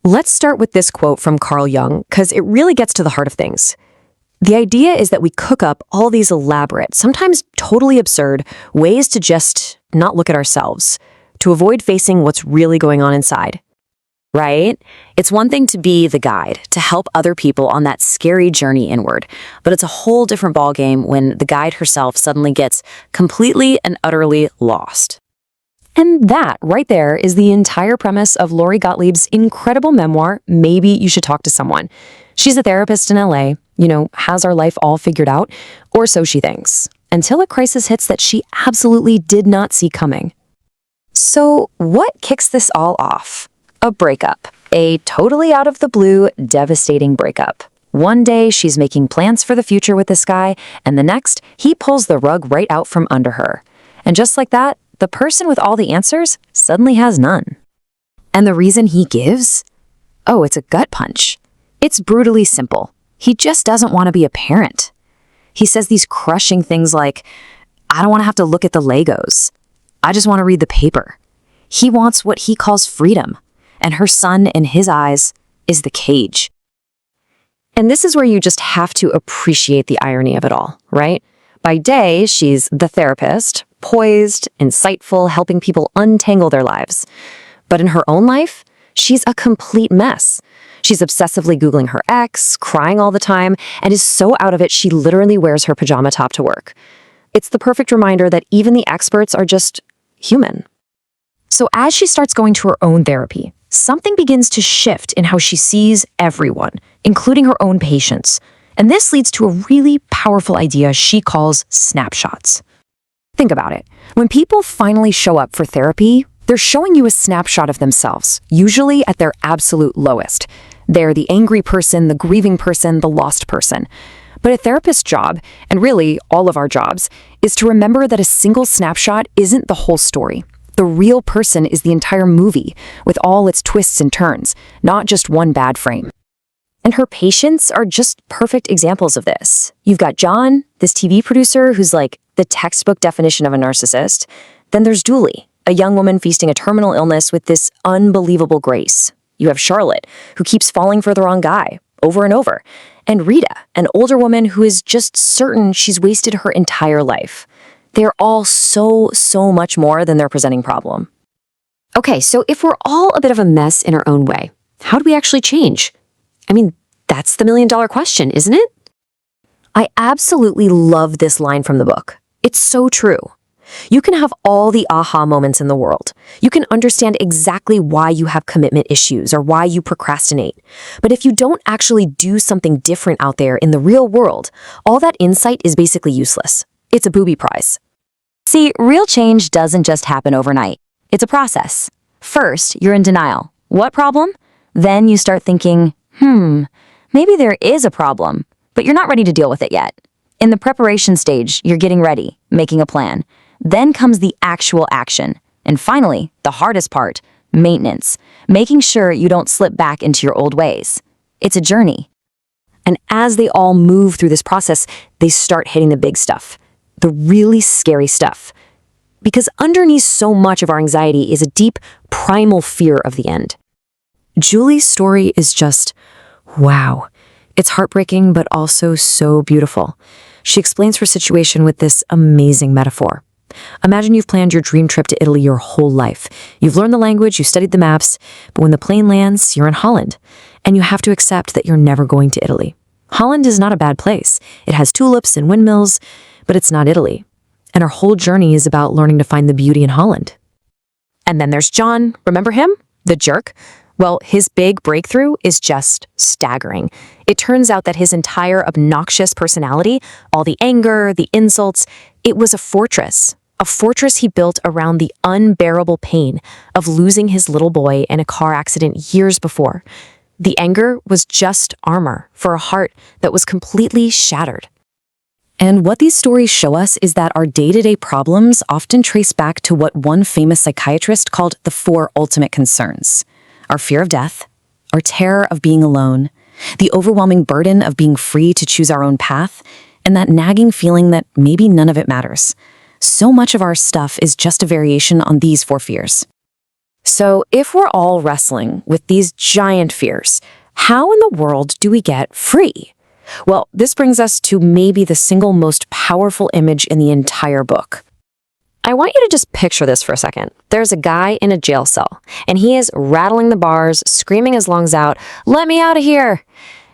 Let's start with this quote from Carl Jung, because it really gets to the heart of things. The idea is that we cook up all these elaborate, sometimes totally absurd, ways to just not look at ourselves, to avoid facing what's really going on inside. Right? It's one thing to be the guide, to help other people on that scary journey inward, but it's a whole different ballgame when the guide herself suddenly gets completely and utterly lost. And that, right there, is the entire premise of Lori Gottlieb's incredible memoir, Maybe You Should Talk to Someone. She's a therapist in LA, has our life all figured out, or so she thinks, until a crisis hits that she absolutely did not see coming. So what kicks this all off? A breakup. A totally out of the blue, devastating breakup. One day, she's making plans for the future with this guy, and the next, he pulls the rug right out from under her. And just like that, the person with all the answers suddenly has none. And the reason he gives? Oh, it's a gut punch. It's brutally simple. He just doesn't want to be a parent. He says these crushing things like, I don't want to have to look at the Legos. I just want to read the paper. He wants what he calls freedom. And her son, in his eyes, is the cage. And this is where you just have to appreciate the irony of it all, right? By day, she's the therapist, poised, insightful, helping people untangle their lives. But in her own life, she's a complete mess. She's obsessively Googling her ex, crying all the time, and is so out of it she literally wears her pajama top to work. It's the perfect reminder that even the experts are just human. So as she starts going to her own therapy, something begins to shift in how she sees everyone, including her own patients. And this leads to a really powerful idea she calls snapshots. Think about it. When people finally show up for therapy, they're showing you a snapshot of themselves, usually at their absolute lowest. They're the angry person, the grieving person, the lost person. But a therapist's job, and really all of our jobs, is to remember that a single snapshot isn't the whole story. The real person is the entire movie, with all its twists and turns, not just one bad frame. And her patients are just perfect examples of this. You've got John, this TV producer who's like the textbook definition of a narcissist. Then there's Julie, a young woman feasting a terminal illness with this unbelievable grace. You have Charlotte, who keeps falling for the wrong guy, over and over. And Rita, an older woman who is just certain she's wasted her entire life. They're all so much more than their presenting problem. Okay, so if we're all a bit of a mess in our own way, how do we actually change? I mean, that's the million-dollar question, isn't it? I absolutely love this line from the book. It's so true. You can have all the aha moments in the world. You can understand exactly why you have commitment issues or why you procrastinate. But if you don't actually do something different out there in the real world, all that insight is basically useless. It's a booby prize. See, real change doesn't just happen overnight. It's a process. First, you're in denial. What problem? Then you start thinking, maybe there is a problem, but you're not ready to deal with it yet. In the preparation stage, you're getting ready, making a plan. Then comes the actual action. And finally, the hardest part, maintenance, making sure you don't slip back into your old ways. It's a journey. And as they all move through this process, they start hitting the big stuff, the really scary stuff. Because underneath so much of our anxiety is a deep, primal fear of the end. Julie's story is just, wow. It's heartbreaking, but also so beautiful. She explains her situation with this amazing metaphor. Imagine you've planned your dream trip to Italy your whole life. You've learned the language, you've studied the maps, but when the plane lands, you're in Holland, and you have to accept that you're never going to Italy. Holland is not a bad place. It has tulips and windmills, but it's not Italy. And our whole journey is about learning to find the beauty in Holland. And then there's John. Remember him? The jerk? Well, his big breakthrough is just staggering. It turns out that his entire obnoxious personality, all the anger, the insults, it was a fortress he built around the unbearable pain of losing his little boy in a car accident years before. The anger was just armor for a heart that was completely shattered. And what these stories show us is that our day-to-day problems often trace back to what one famous psychiatrist called the 4 ultimate concerns. Our fear of death, our terror of being alone, the overwhelming burden of being free to choose our own path, and that nagging feeling that maybe none of it matters. So much of our stuff is just a variation on these 4 fears. So if we're all wrestling with these giant fears, how in the world do we get free? Well, this brings us to maybe the single most powerful image in the entire book. I want you to just picture this for a second. There's a guy in a jail cell, and he is rattling the bars, screaming his lungs out, "Let me out of here!"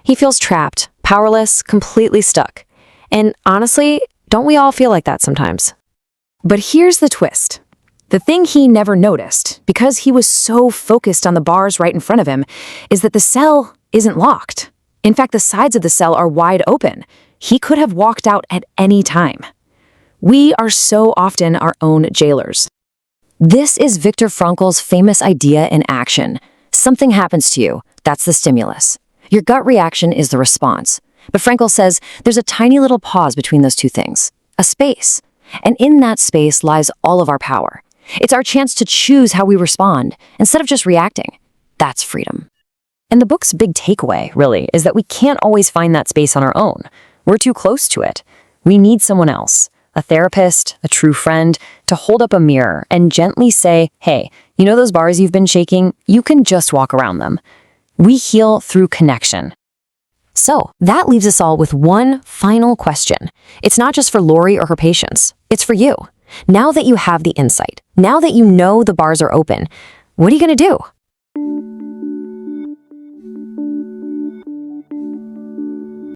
He feels trapped, powerless, completely stuck. And honestly, don't we all feel like that sometimes? But here's the twist. The thing he never noticed, because he was so focused on the bars right in front of him, is that the cell isn't locked. In fact, the sides of the cell are wide open. He could have walked out at any time. We are so often our own jailers. This is Viktor Frankl's famous idea in action. Something happens to you. That's the stimulus. Your gut reaction is the response. But Frankl says there's a tiny little pause between those two things, a space. And in that space lies all of our power. It's our chance to choose how we respond instead of just reacting. That's freedom. And the book's big takeaway, really, is that we can't always find that space on our own. We're too close to it. We need someone else, a therapist, a true friend, to hold up a mirror and gently say, hey, you know those bars you've been shaking? You can just walk around them. We heal through connection. So that leaves us all with one final question. It's not just for Lori or her patients. It's for you. Now that you have the insight, now that you know the bars are open, what are you going to do?